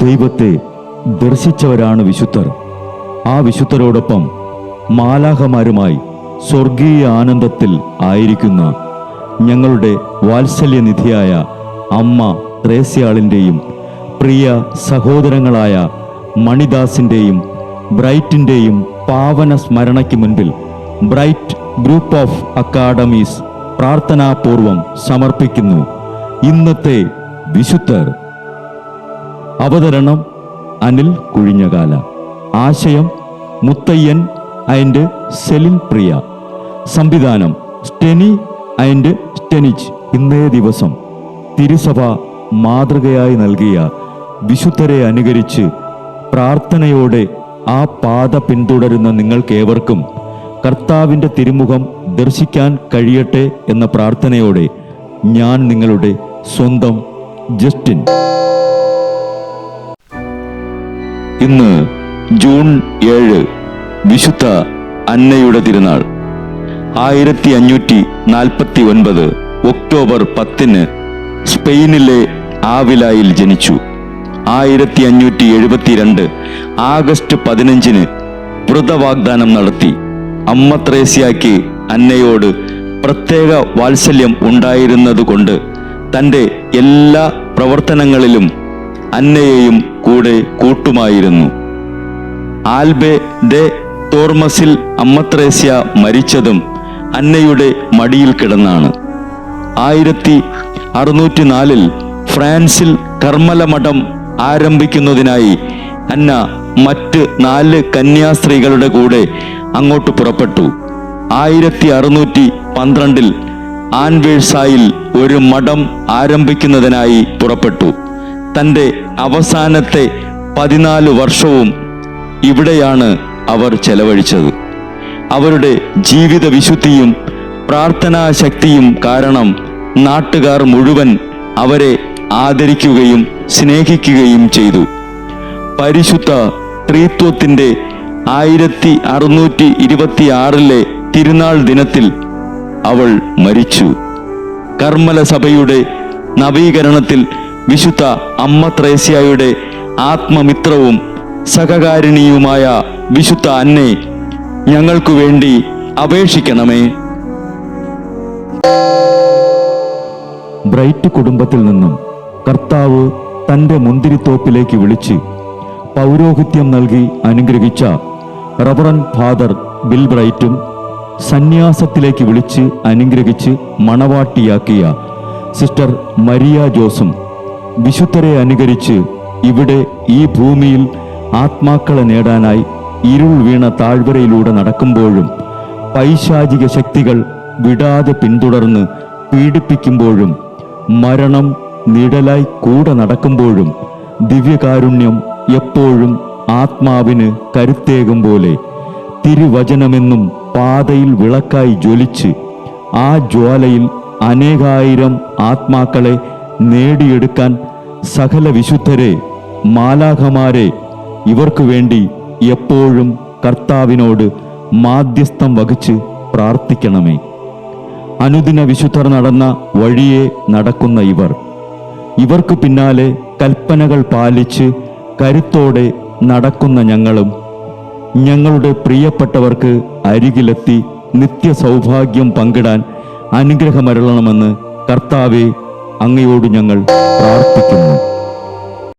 ദൈവത്തെ ദർശിച്ചവരാണ് വിശുദ്ധർ. ആ വിശുദ്ധരോടൊപ്പം മാലാഖമാരുമായി സ്വർഗീയ ആനന്ദത്തിൽ ആയിരിക്കുന്ന ഞങ്ങളുടെ വാത്സല്യനിധിയായ അമ്മ ത്രേസ്യാളിൻ്റെയും പ്രിയ സഹോദരങ്ങളായ മണിദാസിൻ്റെയും ബ്രൈറ്റിൻ്റെയും പാവന സ്മരണയ്ക്ക് മുൻപിൽ ബ്രൈറ്റ് ഗ്രൂപ്പ് ഓഫ് അക്കാഡമീസ് പ്രാർത്ഥനാപൂർവം സമർപ്പിക്കുന്നു ഇന്നത്തെ വിശുദ്ധർ. അവതരണം അനിൽ കുഴിഞ്ഞകാല. ആശയം മുത്തയ്യൻ ആൻഡ് സെലിൻ പ്രിയ. സംവിധാനം സ്റ്റെനി ആൻഡ് സ്റ്റെനിച്ച്. ഇന്നേ ദിവസം തിരുസഭ മാതൃകയായി നൽകിയ വിശുദ്ധരെ അനുകരിച്ച് പ്രാർത്ഥനയോടെ ആ പാത പിന്തുടരുന്ന നിങ്ങൾക്കേവർക്കും കർത്താവിൻ്റെ തിരുമുഖം ദർശിക്കാൻ കഴിയട്ടെ എന്ന പ്രാർത്ഥനയോടെ ഞാൻ നിങ്ങളുടെ സ്വന്തം ജസ്റ്റിൻ. ഇന്ന് ജൂൺ 7 വിശുദ്ധ അന്നയുടെ തിരുനാൾ. 1549 ഒക്ടോബർ 10 സ്പെയിനിലെ ആവിലായിൽ ജനിച്ചു. 1572 ആഗസ്റ്റ് 15 വ്രതവാഗ്ദാനം നടത്തി. അമ്മ ത്രേസ്യായ്ക്ക് അന്നയോട് പ്രത്യേക വാത്സല്യം ഉണ്ടായിരുന്നതുകൊണ്ട് തൻ്റെ എല്ലാ പ്രവർത്തനങ്ങളിലും അന്നയെയും കൂടെ കൂട്ടുമായിരുന്നു. ആൽബെ ദെ തോർമസിൽ അമ്മ ത്രേസ്യ മരിച്ചതും അന്നയുടെ മടിയിൽ കിടന്നാണ്. 1604 ഫ്രാൻസിൽ കർമ്മല മഠം ആരംഭിക്കുന്നതിനായി അന്ന മറ്റ് 4 കന്യാസ്ത്രീകളുടെ കൂടെ അങ്ങോട്ട് പുറപ്പെട്ടു. 1612 ആൻവേഴ്സായിൽ ഒരു മഠം ആരംഭിക്കുന്നതിനായി പുറപ്പെട്ടു. തൻ്റെ അവസാനത്തെ 14 വർഷവും ഇവിടെയാണ് അവർ ചെലവഴിച്ചത്. അവരുടെ ജീവിത വിശുദ്ധിയും പ്രാർത്ഥനാശക്തിയും കാരണം നാട്ടുകാർ മുഴുവൻ അവരെ ആദരിക്കുകയും സ്നേഹിക്കുകയും ചെയ്തു. പരിശുദ്ധ ത്രിത്വത്തിൻ്റെ 1626 തിരുനാൾ ദിനത്തിൽ അവൾ മരിച്ചു. കർമ്മല സഭയുടെ നവീകരണത്തിൽ വിശുദ്ധ അമ്മ ത്രേസ്യായുടെ ആത്മമിത്രവും സഹകാരിണിയുമായ വിശുദ്ധ അന്നെ ഞങ്ങൾക്കു വേണ്ടി അപേക്ഷിക്കണമേ. ബ്രൈറ്റ് കുടുംബത്തിൽ നിന്നും കർത്താവ് തൻ്റെ മുന്തിരിത്തോപ്പിലേക്ക് വിളിച്ച് പൗരോഹിത്യം നൽകി അനുഗ്രഹിച്ച റവറൻ ഫാദർ ബിൽ ബ്രൈറ്റും സന്യാസത്തിലേക്ക് വിളിച്ച് അനുഗ്രഹിച്ച് മണവാട്ടിയാക്കിയ സിസ്റ്റർ മരിയ ജോസും വിശുദ്ധരെ അനുകരിച്ച് ഇവിടെ ഈ ഭൂമിയിൽ ആത്മാക്കളെ നേടാനായി ഇരുൾ വീണ താഴ്വരയിലൂടെ നടക്കുമ്പോഴും പൈശാചിക ശക്തികൾ വിടാതെ പിന്തുടർന്ന് പീഡിപ്പിക്കുമ്പോഴും മരണം നിഴലായി കൂടെ നടക്കുമ്പോഴും ദിവ്യകാരുണ്യം എപ്പോഴും ആത്മാവിന് കരുത്തേകും പോലെ തിരുവചനമെന്നും പാതയിൽ വിളക്കായി ജ്വലിച്ച് ആ ജ്വാലയിൽ അനേകായിരം ആത്മാക്കളെ നേടിയെടുക്കാൻ സകല വിശുദ്ധരെ, മാലാഖമാരെ ഇവർക്കു വേണ്ടി എപ്പോഴും കർത്താവിനോട് മാധ്യസ്ഥം വഹിച്ച് പ്രാർത്ഥിക്കണമേ. അനുദിന വിശുദ്ധർ നടന്ന വഴിയെ നടക്കുന്ന ഇവർക്ക് പിന്നാലെ കൽപ്പനകൾ പാലിച്ച് കരുത്തോടെ നടക്കുന്ന ഞങ്ങളും ഞങ്ങളുടെ പ്രിയപ്പെട്ടവർക്ക് അരികിലെത്തി നിത്യസൗഭാഗ്യം പങ്കിടാൻ അനുഗ്രഹമരുളണമെന്ന് കർത്താവേ അങ്ങയോട് ഞങ്ങൾ പ്രാർത്ഥിക്കുന്നു.